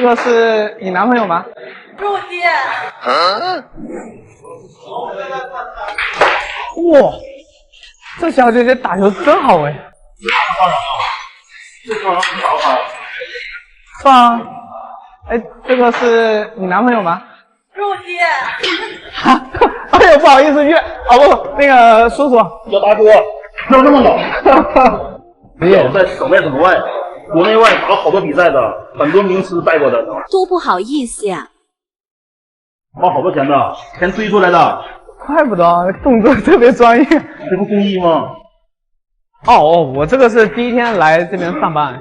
个是你男朋友吗？是我爹。哇，这小姐姐打球真好哎。这招很好啊。是吗？哎，这个是你男朋友吗？是我爹。哈，哎呦，不好意思，不，那个叔叔叫大哥，叫这么老。也在省内省外，国内外打了好多比赛的，很多名师带过的。多不好意思呀！花好多钱的，钱堆出来的。怪不得动作特别专业。这不公益吗？哦，我这个是第一天来这边上班。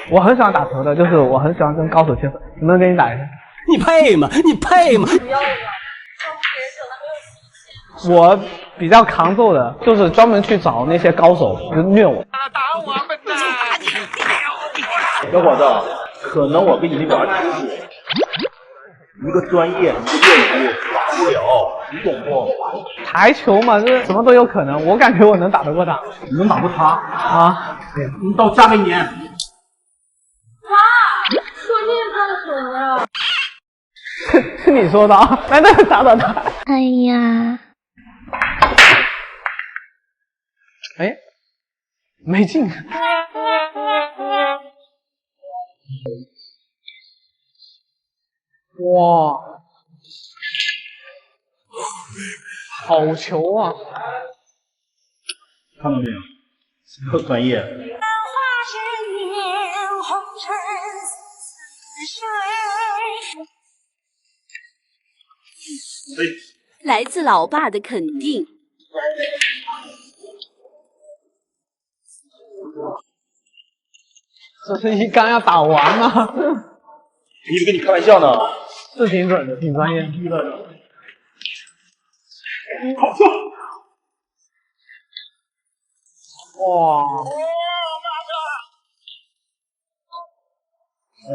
我很喜欢打球的，就是我很喜欢跟高手切磋，能不能跟你打一下？你配吗？你配吗？不要了，上别人没有我比较扛揍的，就是专门去找那些高手，就虐我。打我们呐！小伙子，可能我给你那把提示，一个专业，一个业余，打不了，你懂不？台球嘛，这什么都有可能。我感觉我能打得过他。你能打过他啊？你到下半年。说这个干什么呀？是你说的啊？来，那打打他。哎呀，哎，没进。哇，好球啊！看到没有？特专业。来自老爸的肯定。这是一杆要打完吗？你以为跟你开玩笑呢？是挺准的，挺专业。好笑。哇！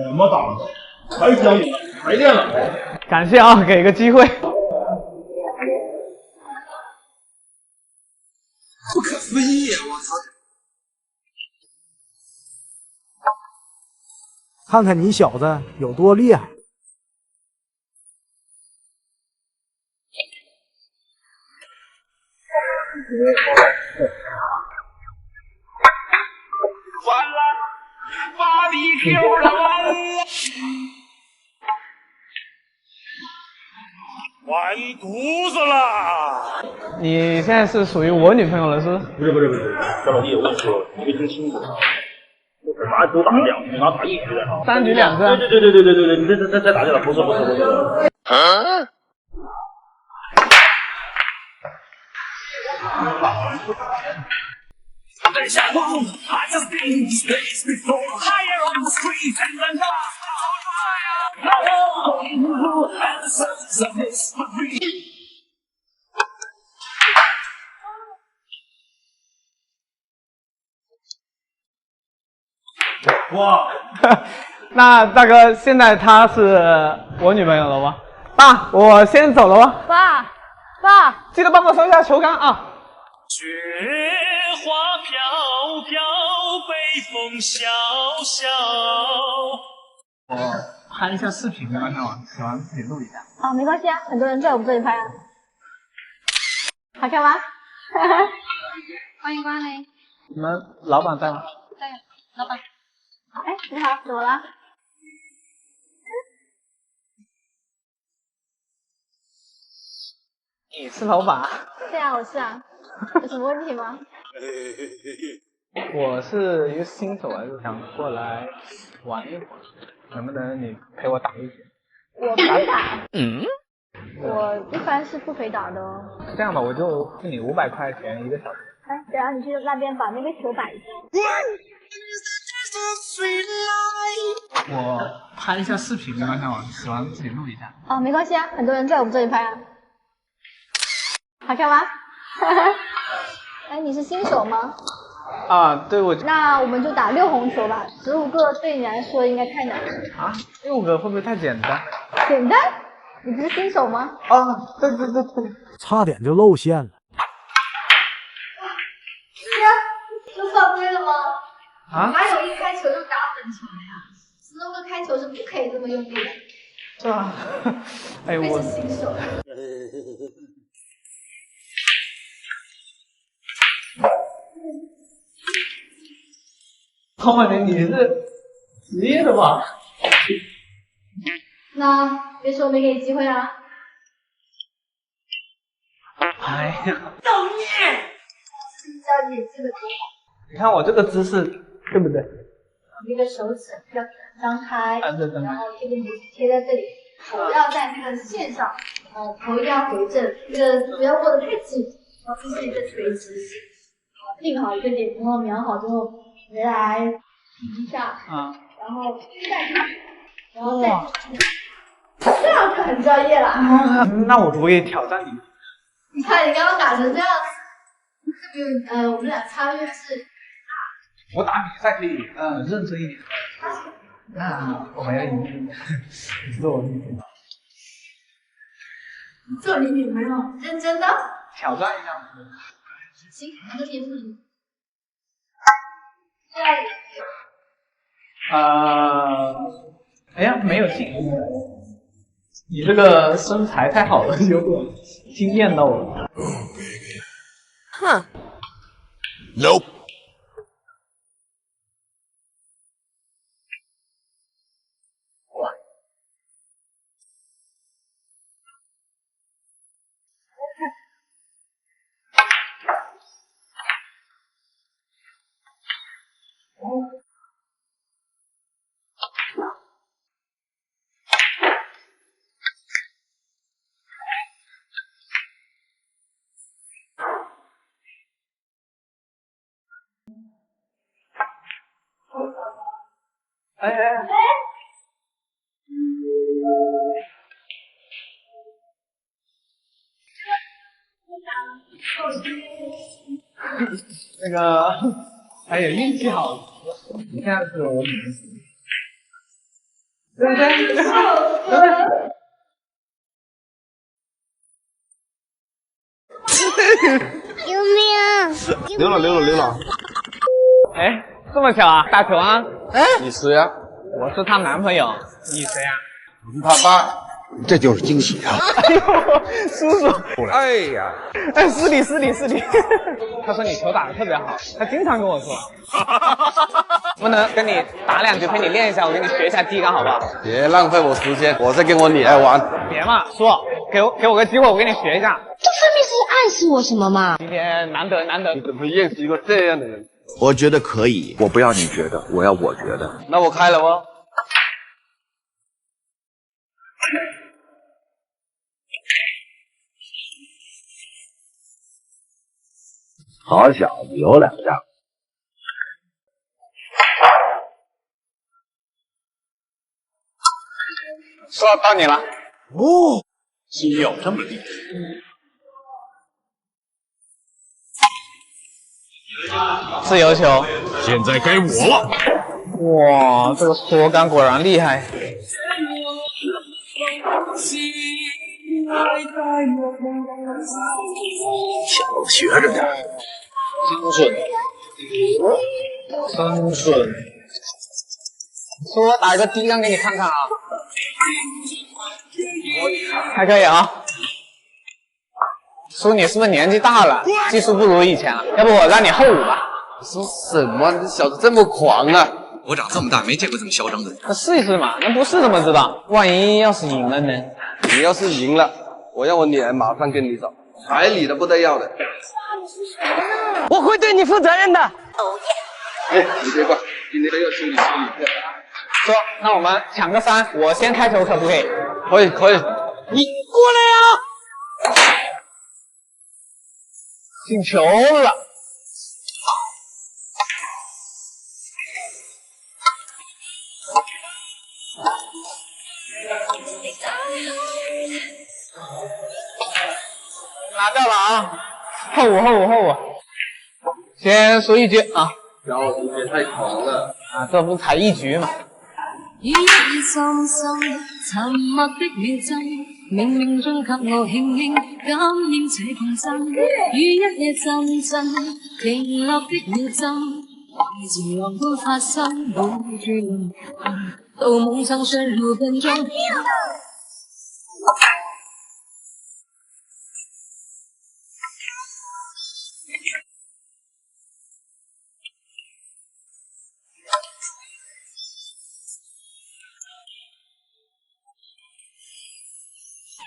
怎么打的？还想赢？还练了？感谢啊，给个机会。不可思议呀！我操！看看你小子有多厉害！完了，芭比 Q 了，完犊子了！你现在是属于我女朋友了，是不是？不是，小老弟，我跟你说，你没听清楚啊。拿球打2局，拿打1局的啊。3局2胜。对，你这打去了？不是。哇，那大哥，现在她是我女朋友了吗？爸，我先走了吧。爸，记得帮我收一下球杆啊。雪花飘飘，北风萧萧。我拍一下视频没关系吗？喜欢自己录一下。啊，没关系啊，很多人在我们这里拍啊。好看吗？欢迎光临。你们老板在吗？在，老板。哎，你好，怎么了？你是老板？对啊，我是啊。有什么问题吗？我是一个新手，还是想过来玩一会儿，能不能你陪我打一局？我不打。我一般是不陪打的哦。这样吧，我就付你500块钱1个小时。哎，等下你去那边把那个球摆一下。我拍一下视频没关系吗？喜欢自己录一下。哦，没关系啊，很多人在我们这里拍啊。好看吗？哎，你是新手吗？啊，对，那我们就打6红球吧，15个对你来说应该太难了。啊，6个会不会太简单？简单？你不是新手吗？啊，对，差点就露馅了。就犯规了吗？啊？哪有一开球就打粉球的呀？是那么开球是不可以这么用力的。是吧？哎，我我是新手。汤婉婷，你是职业的吧？那别说没给你机会啊！哎呀，造孽！教你这个多好。你看我这个姿势，对不对？那个手指要张开，对，然后这个拇指贴在这里，头要在那个线上，头一定要回正，这个不要握得太紧，然后这是一个垂直线，定好一个点，然后瞄好之后回来停一下，然后再上去，然后再这样就很专业了。那我可以挑战你。你看你刚刚打成这样，这比我们俩差距是。我打比赛可以，认真一点。那我们要赢你，你做我女朋友。做你女朋友，认真的？挑战一下。行，那就先付你。哎呀，没有进。你这个身材太好了，有点惊艳到我了。哼 Nope。哎，那个，哎呀，运气好，你现在是我女朋友。对不对？对不对？救命！溜了。哎，这么巧啊，打球啊？哎，你谁呀？我是她男朋友，你谁呀？我是他爸。这就是惊喜啊！哎呦，叔叔！哎呀，哎，失礼。他说你球打得特别好，他经常跟我说。不能跟你打2局，陪你练一下，我给你学一下低杆，好不好？别浪费我时间，我在跟我女儿玩。别嘛，叔，给我个机会，我给你学一下。这分明是暗示我什么嘛！今天难得。你怎么认识一个这样的人？我觉得可以，我不要你觉得，我要我觉得。那我开了哦。好小子，有2张。说到你了。哦，心有这么厉害。自由球。现在该我了。哇，这个缩杆果然厉害。小子学着点。真准。叔，我打一个低杆给你看看啊。还可以啊。叔，你是不是年纪大了，技术不如以前了？要不我让你后5吧？说什么？这小子这么狂啊！我长这么大没见过这么嚣张的人。那试一试嘛，那不试怎么知道？万一要是赢了呢？你要是赢了，我让我女儿马上跟你走，彩礼都不得要的。我会对你负责任的。哎，你别管，今天都要修理。说，那我们抢个3，我先开球可不可以？可以。你过来啊！进球了。拿掉了啊！后5。先说1局啊。小子也太狂了啊！这不才1局嘛。雨一夜深深，沉默的秒針，冥冥中給我輕輕感應這共振。雨一夜陣陣，停落的秒針，如潮浪般發生，冇住輪迴。到梦长深入盆中。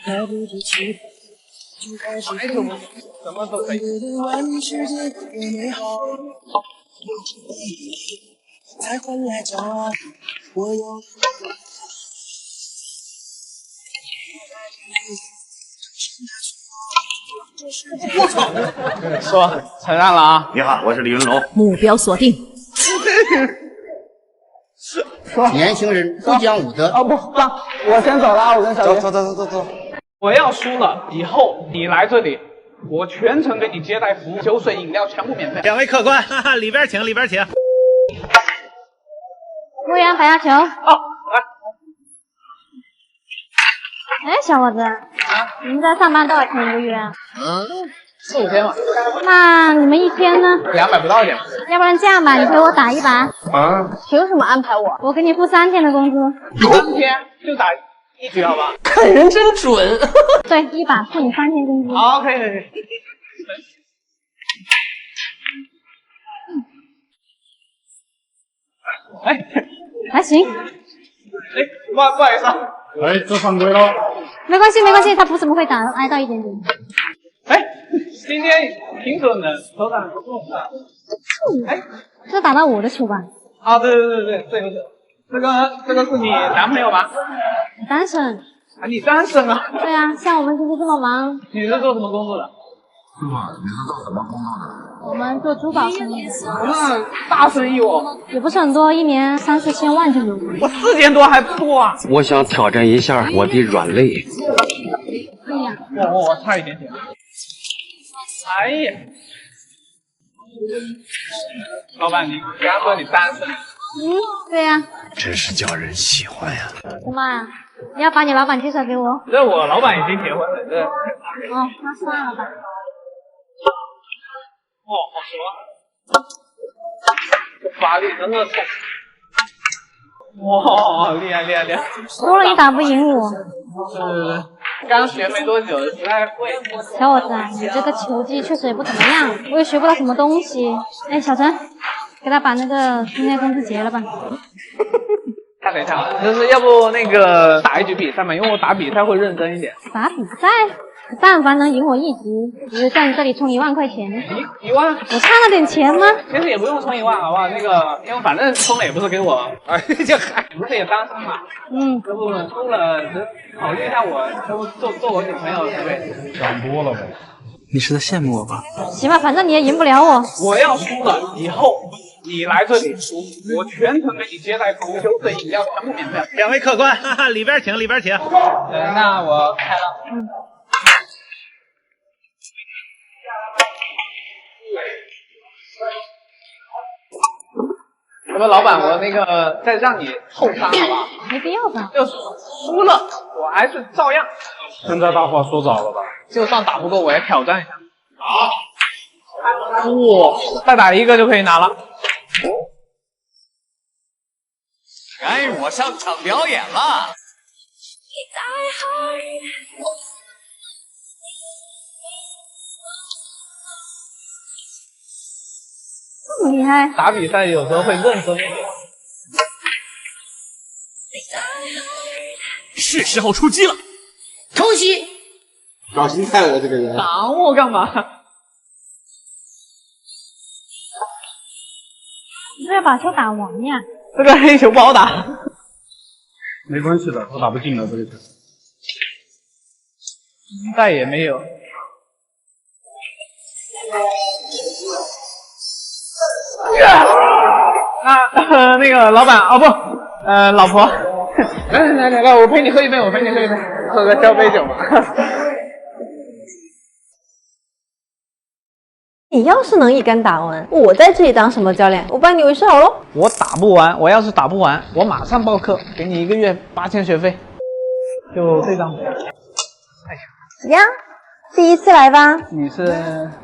来不及期待，就开始什么都可以。问世界多美好，才换来骄傲。我有。我操！说承认了啊！你好，我是李云龙。目标锁定。年轻人不讲武德。哦不，我先走了，我跟小走。我要输了，以后你来这里，我全程给你接待服务，酒水饮料全部免费。两位客官，哈哈，里边请，里边请。服务员摆下球。哦，来。哎，小伙子，你们这上班多少钱一个月啊？4、5千吧。那你们一天呢？200不到一点。要不然这样吧，你陪我打一把。啊？凭什么安排我？我给你付3天的工资。3天就打1局，好吧？看人真准。对，一把付你3天工资。好，可以。哎，还行。哎，不好意思啊。哎，这犯规了。没关系，他不怎么会打，挨到一点点。哎，今天挺准的，手感不错的。哎，这打到我的球吧？啊，对，这个是。这个是你男朋友吗？单身。啊，你单身啊？对啊，像我们公司这么忙。你是做什么工作的？是吗？你是做什么工作的？我们做珠宝生意。那大生意哦。也不是很多，一年3、4千万就有。我4千多还不多啊。我想挑战一下我的软肋。对呀。我差一点点。哎呀，老板，你刚刚说你单身？对呀。真是叫人喜欢呀。什么啊？你要把你老板介绍给我？这我老板已经结婚了，这。哦，那算了吧。哦，好爽！这发力真的痛。哇，厉害！输了你打不赢我。对，刚学没多久，实在会。小伙子，你这个球技确实也不怎么样，我也学不到什么东西。哎，小陈，给他把那个今天工资结了吧。等一下，就是要不那个打一局比赛嘛，因为我打比赛会认真一点。打比赛？但凡能赢我1局，我就在你这里充1万块钱。1万？我差了点钱吗？其实也不用充1万，好不好？那个，因为反正充了也不是给我，这还不是也单身嘛。要不充了，考虑一下我，要不做我女朋友，对不对？想多了呗。你是在羡慕我吧？行吧，反正你也赢不了我。我要输了，以后你来这里输，我全程给你接待服务，酒水饮料全部免费。两位客官，哈哈，里边请，里边请。那我开了。什么老板，我那个再让你后杀好吧？没必要吧？就输了，我还是照样。现在大话说早了吧？就算打不过，我也挑战一下。好，哇，再打一个就可以拿了。该我上场表演了。这么厉害？打比赛有时候会认真一点。是时候出击了。偷袭！搞心态了，这个人。打我干嘛？你是要把球打完呀？这个黑球不好打。没关系的，我打不进了这个球。再也没有。那个老板哦不，老婆，来，我陪你喝一杯，喝个交杯酒嘛。你要是能一杆打完，我在这里当什么教练？我拜你为师好喽。我打不完，我要是打不完，我马上报课，给你1个月8000学费。就这张。呀，第一次来吧？你是？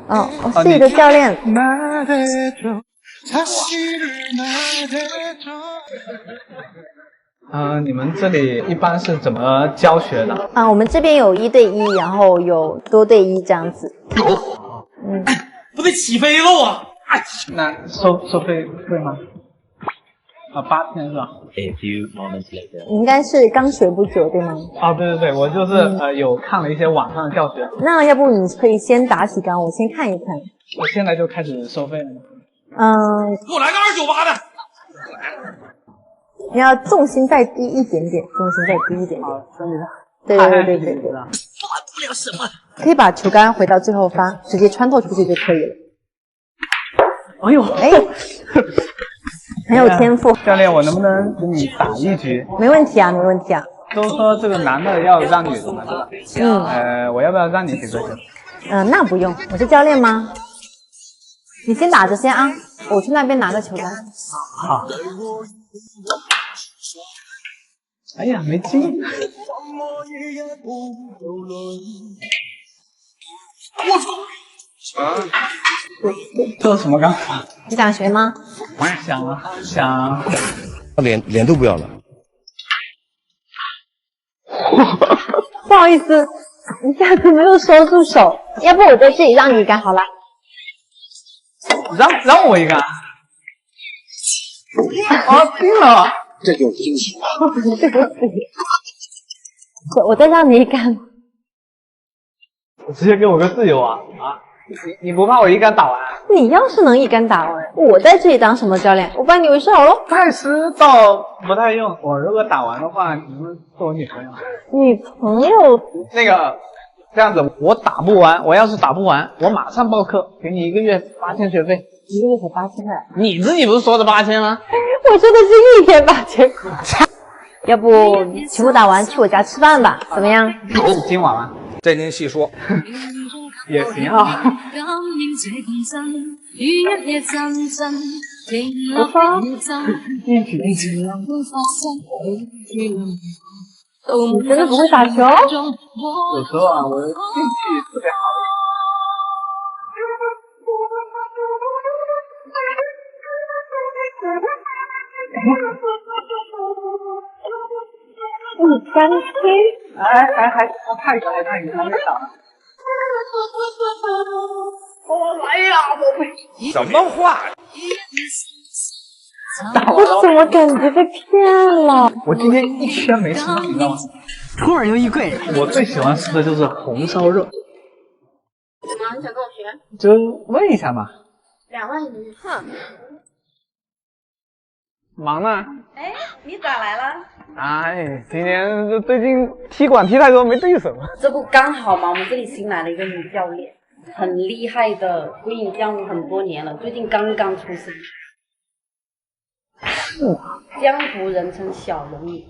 哦，我是你的教练。你们这里一般是怎么教学的？我们这边有1对1，然后有多对1这样子。不得起飞了啊！那收费贵吗？8天是吧 A few moments later， 你应该是刚学不久对吗？对，我就是有看了一些网上的教学。那要不你可以先打起杆，我先看一看。我现在就开始收费了吗？给我来个298的。你要重心再低一点点，重心再低一点点。真的。对。换不了什么。可以把球杆回到最后发，直接穿透出去就可以了。哎呦，很有天赋。教练，我能不能给你打1局？没问题啊，没问题啊。都说这个男的要让女的嘛，对吧？我要不要让你去做球？那不用，我是教练吗？你先打着先啊，我去那边拿个球杆。好。哎呀，没进。我操！这是什么杆法？你想学吗？想。脸都不要了。不好意思，你下次没有收住手，要不我在这里让你杆好了。让我一杆。定了。这就惊喜了。对不起，我再让你一杆。直接给我个自由啊！你不怕我一杆打完？你要是能一杆打完，我在这里当什么教练？我把你为事好喽。拜师倒不太用，我如果打完的话，你们做我女朋友？女朋友？那个这样子，我打不完，我要是打不完，我马上报课，给你1个月8000学费。1个月才8000块？你自己不是说的8000吗？我说的是1天8000块。要不全部打完去我家吃饭吧，怎么样？今晚吗？这您细说。也行啊。你真的不会打球？有时候啊，我的运气特别好。3K？ 还差一个，还没打。来呀，宝贝！什么话？我怎么感觉被骗了？我今天一天没吃饭，你知道吗？突然又一贵。我最喜欢吃的就是红烧肉。怎么？你想跟我学？就问一下嘛。2万1个月。哼。忙呢？哎，你咋来了？哎，今年最近踢馆踢太多没对手。这不刚好吗？我们这里新来了一个女教练，很厉害的，归隐江湖很多年了，最近刚刚出生。江湖人称小龙女。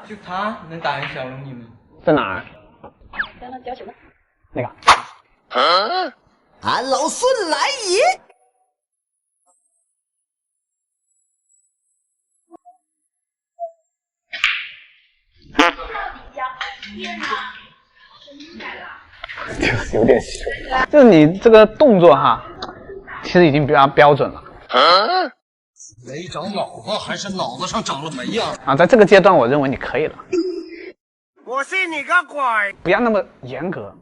就他能打赢小龙女吗？在哪儿？在那教球呢。那个。俺老孙来也！就是有点虚，就是你这个动作哈，其实已经比较标准了。没长脑子还是脑子上长了霉呀？在这个阶段，我认为你可以了。我信你个鬼！不要那么严格。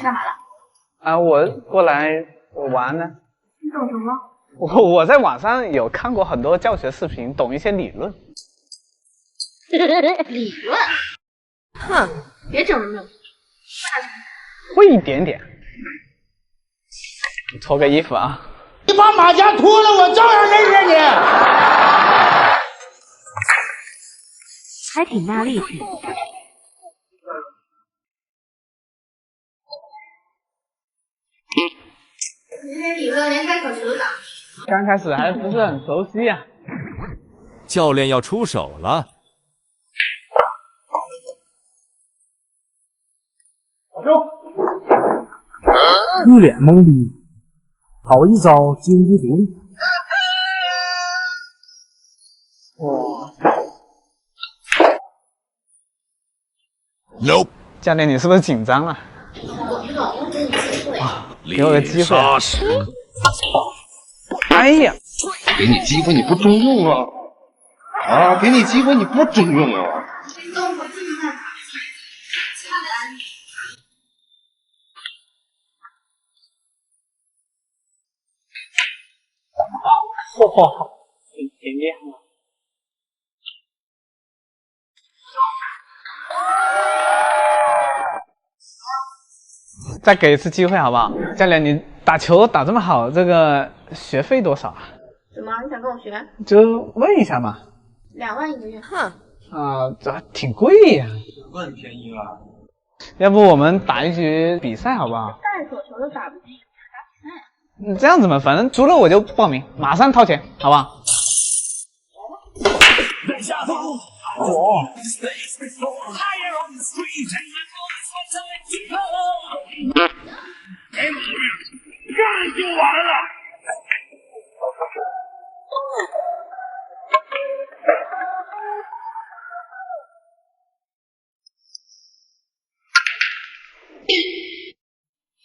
干嘛了？我过来玩呢。你懂什么？我在网上有看过很多教学视频，懂一些理论。理论？哼，别整那么有。会一点点。脱个衣服啊！你把马甲脱了，我照样认识你。还挺大力气。这些理论连开口球都打。刚开始还不是很熟悉啊。教练要出手了。一脸懵逼，好一招经济独立。哇 ！Nope。教练，你是不是紧张了？给我个机会。哎呀！给你机会你不中用啊！啊，给你机会你不中用啊！嚯，挺厉害的。再给一次机会好不好？教练，你打球打这么好，这个学费多少啊？怎么？你想跟我学？就问一下嘛。2万1个月。哼。这挺贵呀。2万便宜了。要不我们打一局比赛好不好？带手球都打不进，打比赛。这样子嘛，反正输了我就报名，马上掏钱，好不好？干就完了。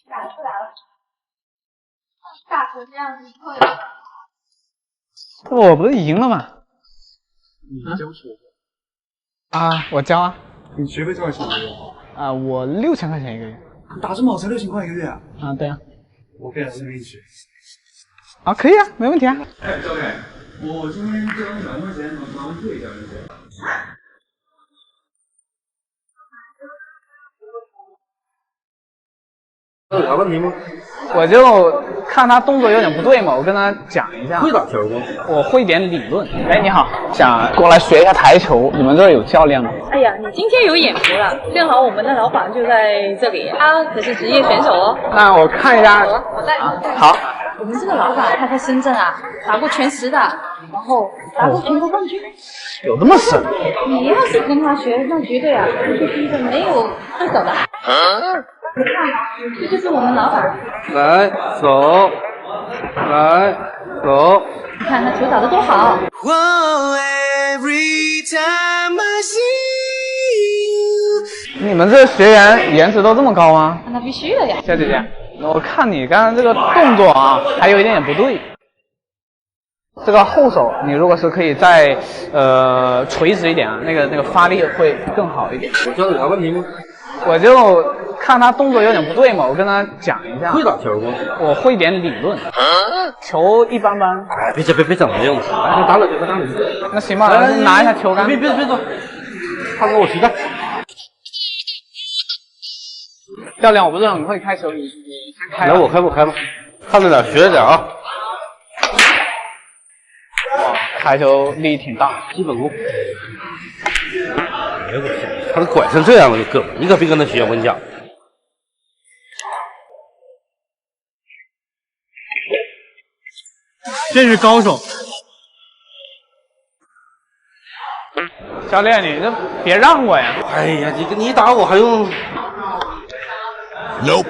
打出来了，打成这样子以后呀。我不是赢了吗？你交学费啊，我交啊。你学费多少钱一个月？啊，我6000块钱一个月。打这么好才6000块一个月啊？啊，对啊。我可以来这边学。啊，可以啊，没问题啊。哎，教练，我今天交2万块钱，能不能退一下这些？有啥问题吗？我就看他动作有点不对嘛，我跟他讲一下。会打球吗？我会点理论。哎，你好，想过来学一下台球，你们这儿有教练吗？哎呀，你今天有眼福了，正好我们的老板就在这里，他可是职业选手哦。那我看一下。我带你。好。我们这个老板他在深圳啊，打过全10的，然后打过全国冠军。有这么神？你要是跟他学，那绝对啊，第一个没有对手的。你看，这就是我们老板。来，走，来，走。你看他球打得多好。你们这学员颜值都这么高吗？那必须的呀。小姐姐，我看你刚刚这个动作啊，还有一点点不对。这个后手，你如果是可以再垂直一点啊，那个发力会更好一点。我教你啥问题吗？我就看他动作有点不对嘛，我跟他讲一下。会打球吗？我会点理论，球一般般。哎，别整那样子，来，打两球，打两球。那行吧，拿一下球杆。别走，他给我皮带。教练，我不是很会开球，你先开。来，我开吧，看着点，学着点啊。哇，开球力挺大，基本功。哎呦我天，他都拐成这样了，这胳膊，你可别跟他学，我跟你讲。这是高手。教练，你这别让我呀！哎呀，你打我还用 ？Nope。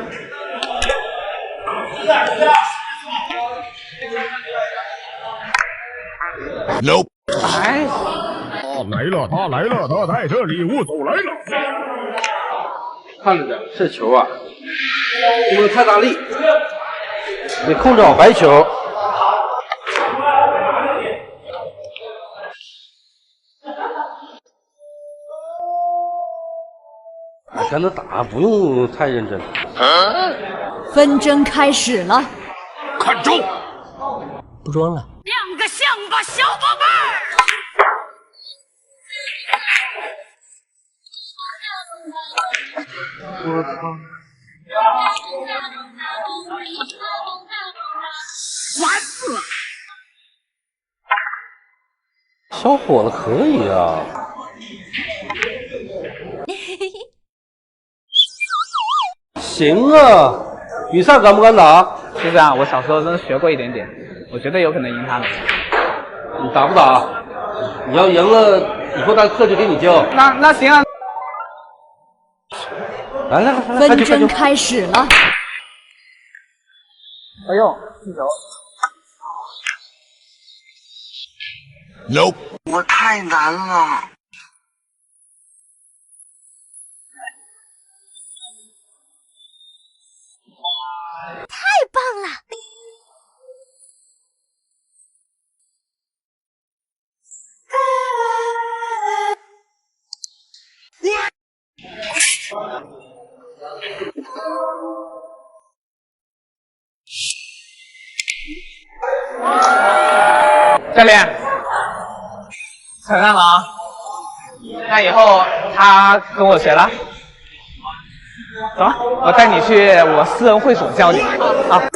Nope。哎，他来了，他带着礼物走来了。看着点，这球啊，不能太大力，得控制好白球。哎，跟他打不用太认真。纷争开始了，看中，不装了。亮个相吧，小宝贝儿！我操！完死了！小伙子可以啊。行啊，比赛敢不敢打？是这样，我小时候真的学过一点点，我觉得有可能赢他们。你打不打？你要赢了，以后带课就给你教。那行啊。来，纷争开始了。哎呦，进球 ！Nope。我太难了。太棒了！教练，承认了啊。那以后他跟我学了，走，我带你去我私人会所教你啊。